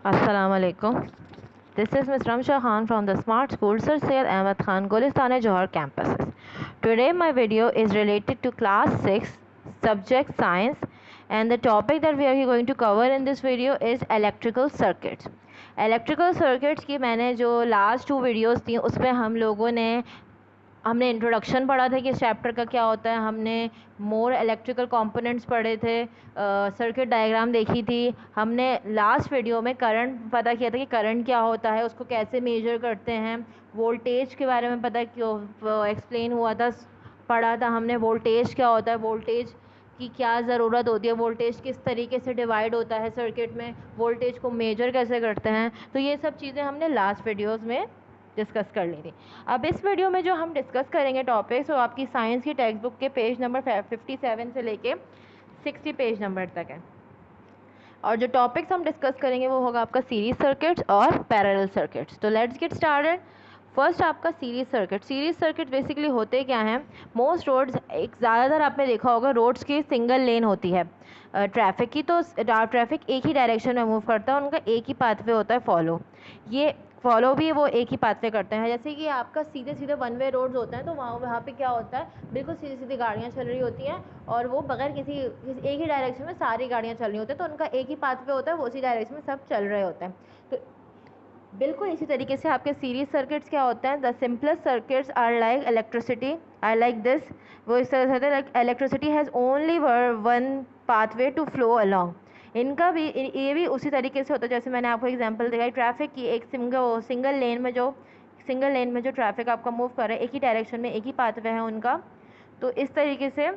Assalamu alaikum. This is Ms. Ramsha Khan from the Smart School Sir Syed Ahmed Khan Golistana Johar campuses. Today my video is related to class 6 subject science, and the topic that we are going to cover in this video is electrical circuits. Electrical circuits की मैंने जो last 2 videos थी उसमें हमने introduction पढ़ा था कि इस चैप्टर का क्या होता है, हमने मोर इलेक्ट्रिकल कंपोनेंट्स पढ़े थे, सर्किट डायग्राम देखी थी, हमने लास्ट वीडियो में करंट पता किया था कि करंट क्या होता है, उसको कैसे मेजर करते हैं, वोल्टेज के बारे में पता क्यों एक्सप्लेन हुआ था, पढ़ा था हमने वोल्टेज क्या होता है, वोल्टेज की क्या ज़रूरत होती है, वोल्टेज किस तरीके से डिवाइड होता है सर्किट में, वोल्टेज को मेजर कैसे करते हैं। तो ये सब चीज़ें हमने लास्ट वीडियोज़ में डिस्कस कर ली थी। अब इस वीडियो में जो हम डिस्कस करेंगे टॉपिक्स वो आपकी साइंस की टेक्स्ट बुक के पेज नंबर 57 से लेके 60 पेज नंबर तक है, और जो टॉपिक्स हम डिस्कस करेंगे वो होगा आपका सीरीज सर्किट्स और पैरेलल सर्किट्स। तो लेट्स गेट स्टार्टेड। फर्स्ट आपका series circuit. Series circuit basically होते क्या हैं, मोस्ट रोड्स, एक ज़्यादातर आपने देखा होगा रोड्स की सिंगल लेन होती है ट्रैफिक की, तो ट्रैफिक एक ही डायरेक्शन में मूव करता है, उनका एक ही पाथवे होता है फॉलो, ये फॉलो भी वो एक ही पाथवे करते हैं। जैसे कि आपका सीधे सीधे वन वे रोड्स होते हैं, तो वहाँ पे क्या होता है, बिल्कुल सीधी सीधी गाड़ियाँ चल रही होती हैं और वो बगैर किसी एक ही डायरेक्शन में सारी गाड़ियाँ चल रही होती हैं, तो उनका एक ही पाथवे होता है, वो उसी डायरेक्शन में सब चल रहे होते हैं। तो बिल्कुल इसी तरीके से आपके सीरीज सर्किट्स क्या होते हैं, the simplest circuits are like electricity, are like this, वो इस तरह से होते हैं like electricity has only one pathway to flow along. इनका भी ये भी उसी तरीके से होता है जैसे मैंने आपको एग्जांपल दिखाई ट्रैफिक की, एक सिंगल लेन में जो ट्रैफिक आपका मूव कर रहा है एक ही डायरेक्शन में, एक ही पाथवे है उनका। तो इस तरीके से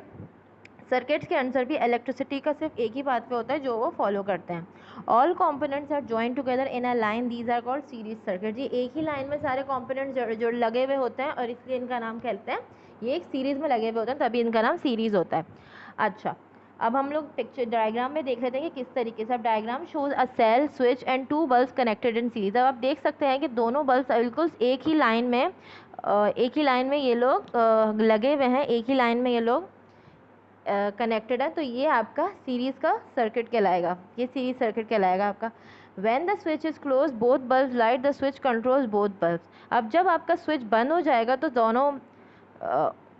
सर्किट्स के अंदर भी इलेक्ट्रिसिटी का सिर्फ एक ही पाथवे होता है जो वो फॉलो करते हैं। All components are joint together in a line, these are called series circuit. ये एक ही लाइन में सारे कंपोनेंट्स जो लगे हुए होते हैं और इसलिए इनका नाम कहते हैं, ये एक सीरीज में लगे हुए होते हैं तभी इनका नाम सीरीज होता है। अच्छा, अब हम लोग पिक्चर डायग्राम में देख लेते हैं कि किस तरीके से। अब diagram shows a cell, switch and 2 bulbs connected in series. अब आप देख सकते हैं कि दोनों बल्ब्स बिल्कुल एक ही लाइन में ये लोग लगे हुए हैं, एक ही लाइन में ये लोग कनेक्टेड है, तो ये आपका सीरीज़ का सर्किट कहलाएगा, ये सीरीज सर्किट कहलाएगा आपका। When the switch is close both bulbs light, the switch controls both bulbs. अब जब आपका स्विच बंद हो जाएगा तो दोनों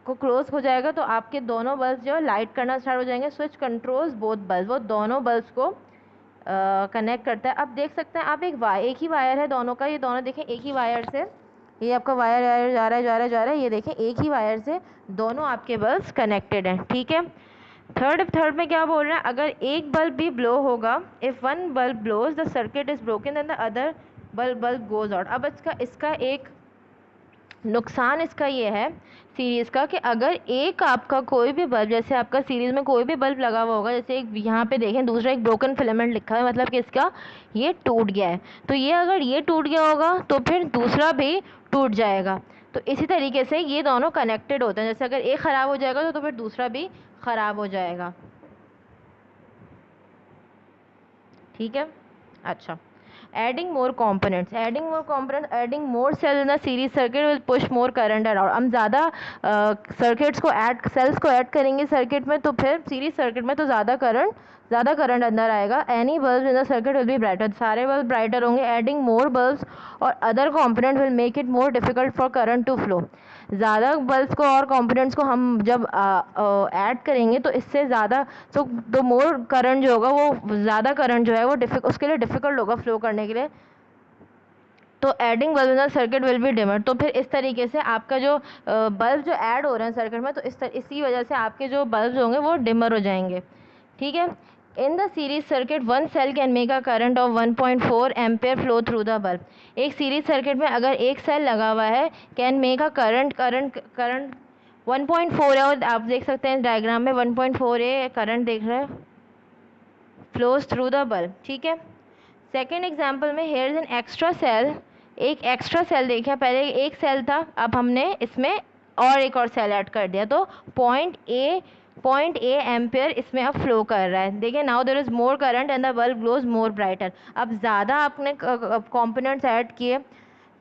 को क्लोज हो जाएगा, तो आपके दोनों बल्ब जो लाइट करना स्टार्ट हो जाएंगे। स्विच कंट्रोल्स बोथ बल्ब, वो दोनों बल्ब्स को कनेक्ट करता है। अब देख सकते हैं आप एक ही वायर है दोनों का, ये दोनों देखें एक ही वायर से, ये आपका वायर जा रहा है, ये देखें एक ही वायर से दोनों आपके बल्ब्स कनेक्टेड हैं, ठीक है। थर्ड में क्या बोल रहे हैं, अगर एक बल्ब भी ब्लो होगा, if one bulb blows the circuit is broken then the other bulb goes out. अब इसका एक नुकसान इसका ये है सीरीज़ का कि अगर एक आपका कोई भी बल्ब, जैसे आपका सीरीज़ में कोई भी बल्ब लगा हुआ होगा, जैसे एक यहाँ पे देखें दूसरा एक ब्रोकन फिलामेंट लिखा है, मतलब कि इसका ये टूट गया है, तो ये अगर ये टूट गया होगा तो फिर दूसरा भी टूट जाएगा। तो इसी तरीके से ये दोनों कनेक्टेड होते हैं, जैसे अगर एक ख़राब हो जाएगा तो फिर दूसरा भी ख़राब हो जाएगा, ठीक है। अच्छा, adding more components, adding more cells in a series circuit will push more current around। हम ज़्यादा सर्किट्स को सेल्स को ऐड करेंगे सर्किट में, तो फिर सीरीज सर्किट में तो ज़्यादा करंट अंदर आएगा। Any bulb in the circuit will be brighter, सारे बल्ब ब्राइटर होंगे। एडिंग मोर बल्ब्स और other component will make it more difficult for current to flow. ज़्यादा बल्ब्स को और कंपोनेंट्स को हम जब ऐड करेंगे तो इससे ज़्यादा तो मोर करंट जो होगा, वो ज़्यादा करंट जो है वो उसके लिए डिफ़िकल्ट होगा फ्लो करने के लिए। तो adding bulb in circuit will be dimmer, तो फिर इस तरीके से आपका जो बल्ब जो ऐड हो रहे हैं सर्किट में, तो इसी वजह से आपके जो बल्ब होंगे वो डिमर हो जाएंगे, ठीक है। In the series circuit one cell can make a current of 1.4 ampere flow through the bulb. एक सीरीज सर्किट में अगर एक सेल लगा हुआ है, कैन मेक अ करंट 1.4 है, और आप देख सकते हैं डायग्राम में 1.4 है करंट देख रहे हैं, फ्लोज थ्रू द बल्ब, ठीक है। सेकेंड एग्जाम्पल में here is an extra cell, एक एक्स्ट्रा सेल देखिए, पहले एक सेल था, अब हमने इसमें और एक और सेल ऐड कर दिया, तो पॉइंट ए एम्पेयर इसमें अब फ्लो कर रहा है। देखिए now there is more current and the bulb glows more brighter. अब ज़्यादा आपने कंपोनेंट्स ऐड किए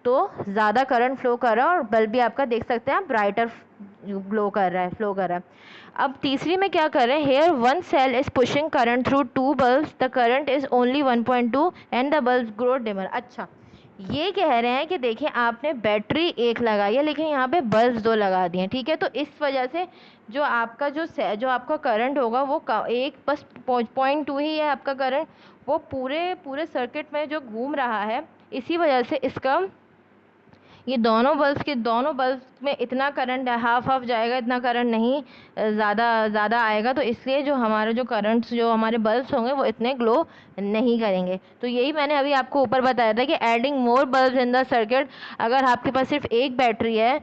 तो ज़्यादा करंट फ्लो कर रहा है और बल्ब भी आपका देख सकते हैं आप ब्राइटर ग्लो कर रहा है, फ्लो कर रहा है। अब तीसरी में क्या कर रहे हैं, here one cell is pushing current through two bulbs, the current is only 1.2 and the bulb grow dimmer. अच्छा, ये कह रहे हैं कि देखिए आपने बैटरी एक लगाई है लेकिन यहाँ पे बल्ब दो लगा दिए हैं, ठीक है। तो इस वजह से जो आपका जो आपका करंट होगा वो एक बस 0.2 ही है आपका करंट, वो पूरे पूरे सर्किट में जो घूम रहा है, इसी वजह से इसका ये दोनों बल्ब्स में इतना करंट हाफ हाफ जाएगा, इतना करंट नहीं ज़्यादा ज़्यादा आएगा। तो इसलिए जो हमारे जो करंट्स जो हमारे बल्ब्स होंगे वो इतने ग्लो नहीं करेंगे। तो यही मैंने अभी आपको ऊपर बताया था कि adding more bulbs in the circuit, अगर आपके पास सिर्फ एक बैटरी है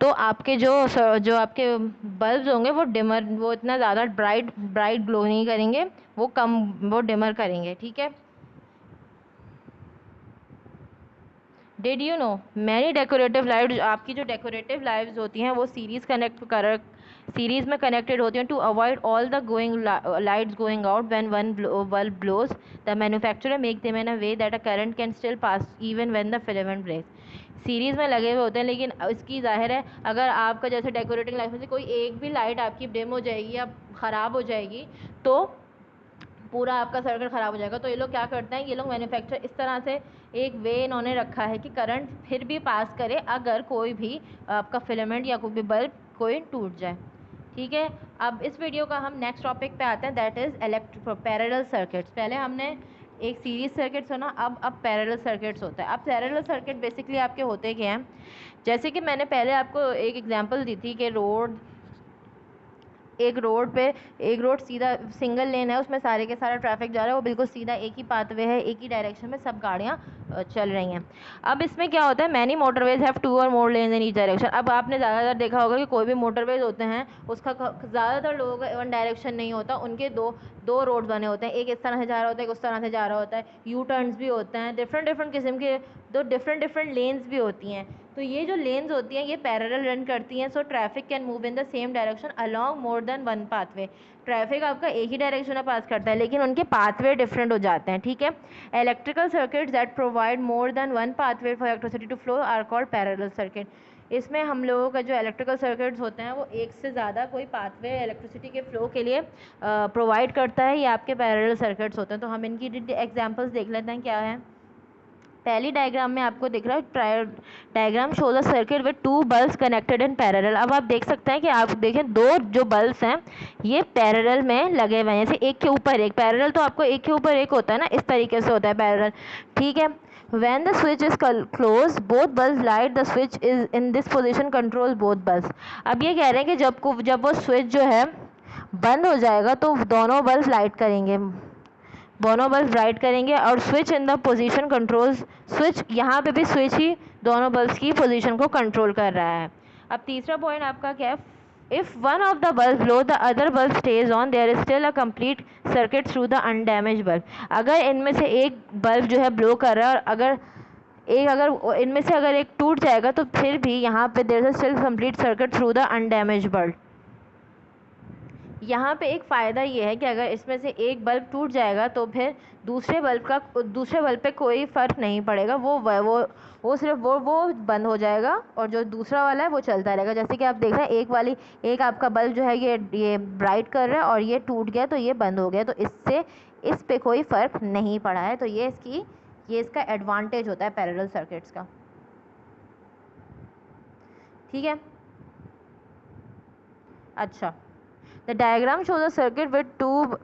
तो आपके जो आपके बल्ब्स होंगे वो इतना ज़्यादा ब्राइट ग्लो नहीं करेंगे, वो डिमर करेंगे, ठीक है। Did you know many decorative lights, आपकी जो डेकोरेटिव लाइट्स होती हैं वो सीरीज में कनेक्टेड होती हैं to avoid all the going lights going out when one bulb blows, the manufacturer make them in a way that a current can still pass even when the filament breaks. Series में लगे हुए होते हैं लेकिन इसकी ज़ाहिर है अगर आपका जैसे डेकोरेटिंग लाइट में से कोई एक भी लाइट आपकी डिम हो जाएगी या ख़राब हो जाएगी तो पूरा आपका सर्किट ख़राब हो जाएगा। तो ये लोग क्या करते हैं, ये लोग मैन्युफैक्चर इस तरह से एक वे इन्होंने रखा है कि करंट फिर भी पास करे अगर कोई भी आपका फिलामेंट या कोई भी बल्ब कोई टूट जाए, ठीक है। अब इस वीडियो का हम नेक्स्ट टॉपिक पे आते हैं, दैट इज़ पैरेलल सर्किट्स। पहले हमने एक सीरीज सर्किट सुना, अब पैरेलल सर्किट्स होता है। अब पैरेलल सर्किट बेसिकली आपके होते क्या हैं, जैसे कि मैंने पहले आपको एक एग्जांपल दी थी कि एक रोड सीधा सिंगल लेन है, उसमें सारे के सारा ट्रैफिक जा रहा है, वो बिल्कुल सीधा एक ही पाथवे है, एक ही डायरेक्शन में सब गाड़ियाँ चल रही हैं। अब इसमें क्या होता है, मैनी मोटरवेज हैव 2 और मोर लेन इन ईच डायरेक्शन। अब आपने ज़्यादातर देखा होगा कि कोई भी मोटरवेज होते हैं उसका ज़्यादातर लोगों का वन डायरेक्शन नहीं होता, उनके दो रोड बने होते हैं, एक इस तरह से जा रहा होता है, एक उस तरह से जा रहा होता है, यू टर्न्स भी होते हैं, डिफरेंट किस्म के दो डिफरेंट लेन्स भी होती हैं। तो ये जो लेन्स होती हैं ये पैरेलल रन करती हैं, so traffic can move in the same direction along more than one pathway. Traffic आपका एक ही डायरेक्शन में पास करता है लेकिन उनके पाथवे डिफरेंट हो जाते हैं, ठीक है। Electrical circuits that provide more than one pathway for electricity to flow are called parallel circuit. इसमें हम लोगों का जो इलेक्ट्रिकल सर्किट्स होते हैं वो एक से ज़्यादा कोई पाथवे इलेक्ट्रिसिटी के फ्लो के लिए प्रोवाइड करता है, ये आपके पैरेलल सर्किट्स होते हैं। तो हम इनकी एग्जांपल्स देख लेते हैं क्या है। पहली डायग्राम में आपको दिख रहा है, diagram shows a circuit with 2 bulbs connected in parallel. अब आप देख सकते हैं कि आप देखें दो जो बल्ब्स हैं ये पैरेलल में लगे हुए हैं, जैसे एक के ऊपर एक। पैरेलल तो आपको एक के ऊपर एक होता है ना, इस तरीके से होता है पैरेलल, ठीक है। When the switch is closed, both bulbs light. The switch is in this position controls both bulbs. अब ये कह रहे हैं कि जब वो स्विच जो है बंद हो जाएगा तो दोनों बल्ब लाइट करेंगे, दोनों बल्ब ब्राइट करेंगे और switch in the position controls, switch यहाँ पे भी स्विच ही दोनों बल्ब्स की पोजीशन को कंट्रोल कर रहा है। अब तीसरा पॉइंट आपका क्या है, if one of the bulb blow the other bulb stays on, there is still a complete circuit through the undamaged bulb. अगर इनमें से एक बल्ब जो है ब्लो कर रहा है और अगर इनमें से अगर एक टूट जाएगा तो फिर भी यहाँ पे there is still complete circuit through the undamaged bulb. यहाँ पे एक फ़ायदा ये है कि अगर इसमें से एक बल्ब टूट जाएगा तो फिर दूसरे बल्ब पे कोई फ़र्क नहीं पड़ेगा, वो सिर्फ वो बंद हो जाएगा और जो दूसरा वाला है वो चलता रहेगा। जैसे कि आप देख रहे हैं एक आपका बल्ब जो है ये ब्राइट कर रहा है और ये टूट गया तो ये बंद हो गया, तो इससे इस पे कोई फ़र्क नहीं पड़ा है। तो ये इसका एडवांटेज होता है पैरेलल सर्किट्स का, ठीक है। अच्छा, the diagram shows a circuit with two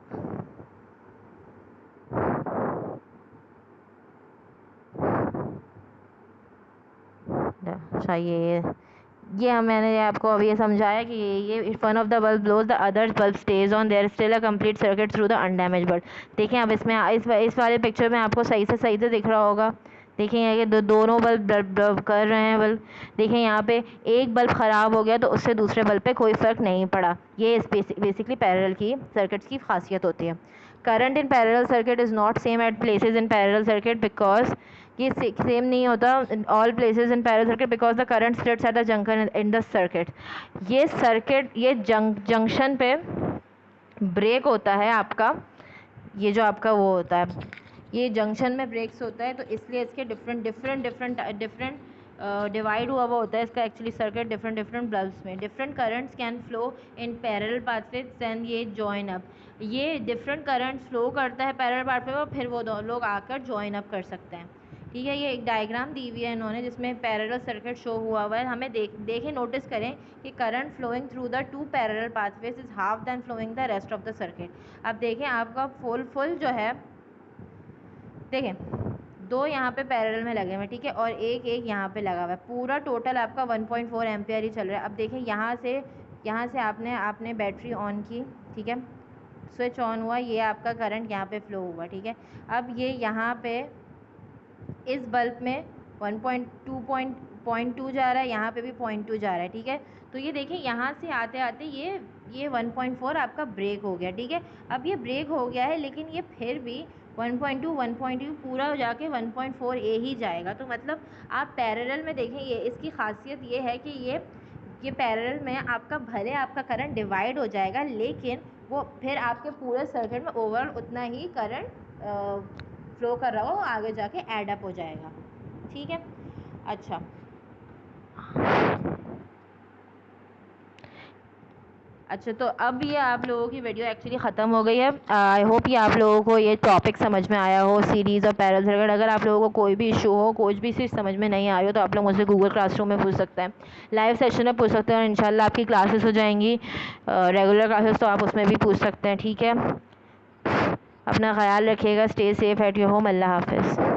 अच्छा ये मैंने आपको अभी ये समझाया कि ये if one of the bulb blows the other bulb stays on, there still a complete circuit through the undamaged bulb. देखें अब इसमें इस वाले पिक्चर में आपको सही से दिख रहा होगा। देखें ये दोनों बल्ब कर रहे हैं बल्ब। देखें यहाँ पे एक बल्ब ख़राब हो गया तो उससे दूसरे बल्ब पे कोई फ़र्क नहीं पड़ा। ये बेसिकली पैरेलल की सर्किट्स की खासियत होती है। Current in parallel circuit is not same at places in parallel circuit because ये सेम नहीं होता all places in parallel circuit because the current splits at the junction in the circuit. ये junction पे break होता है आपका, ये जो आपका वो होता है ये जंक्शन में ब्रेक्स होता है, तो इसलिए इसके डिफरेंट डिवाइड हुआ हुआ होता है इसका actually circuit different different bulbs में। Different currents can flow in parallel pathway then ये जॉइन अप, ये डिफरेंट करंट्स फ्लो करता है पैरेलल पाथवे में, फिर वो दोनों लोग आकर जॉइन अप कर सकते हैं। ठीक है, ये एक डायग्राम दी हुई है इन्होंने जिसमें पैरेलल सर्किट शो हुआ हुआ है। हमें देखें नोटिस करें कि current flowing through the two parallel pathways is half than flowing the rest of the circuit. अब देखें आपका फुल जो है, देखें दो यहाँ पे पैरेलल में लगे हुए हैं, ठीक है, और एक यहाँ पे लगा हुआ है, पूरा टोटल आपका 1.4 एम्पियर ही चल रहा है। अब देखें यहाँ से आपने बैटरी ऑन की, ठीक है, स्विच ऑन हुआ, ये आपका करंट यहाँ पे फ्लो हुआ, ठीक है। अब ये यहाँ पे इस बल्ब में 1.2 जा रहा है, यहाँ पे भी 0.2 जा रहा है, ठीक है। तो ये देखिए यहाँ से आते आते ये 1.4 आपका ब्रेक हो गया, ठीक है। अब ये ब्रेक हो गया है लेकिन ये फिर भी 1.2 पूरा हो जाके 1.4 ए ही जाएगा। तो मतलब आप पैरेलल में देखें, ये इसकी खासियत ये है कि ये पैरेलल में आपका भले आपका करंट डिवाइड हो जाएगा लेकिन वो फिर आपके पूरे सर्किट में ओवरऑल उतना ही करंट फ्लो कर रहा हो, आगे जाके ऐड अप हो जाएगा, ठीक है। अच्छा तो अब ये आप लोगों की वीडियो एक्चुअली ख़त्म हो गई है। आई होप ये आप लोगों को ये टॉपिक समझ में आया हो, सीरीज़ और पैरेलल सर्किट। अगर आप लोगों को कोई भी इशू हो, कोई भी चीज़ समझ में नहीं आ रही हो, तो आप लोग मुझसे गूगल क्लासरूम में पूछ सकते हैं, लाइव सेशन में पूछ सकते हैं, और इंशाल्लाह आपकी क्लासेस हो जाएंगी रेगुलर क्लासेस, तो आप उसमें भी पूछ सकते हैं, ठीक है। अपना ख्याल रखिएगा, stay safe at your home. अल्लाह हाफिज़।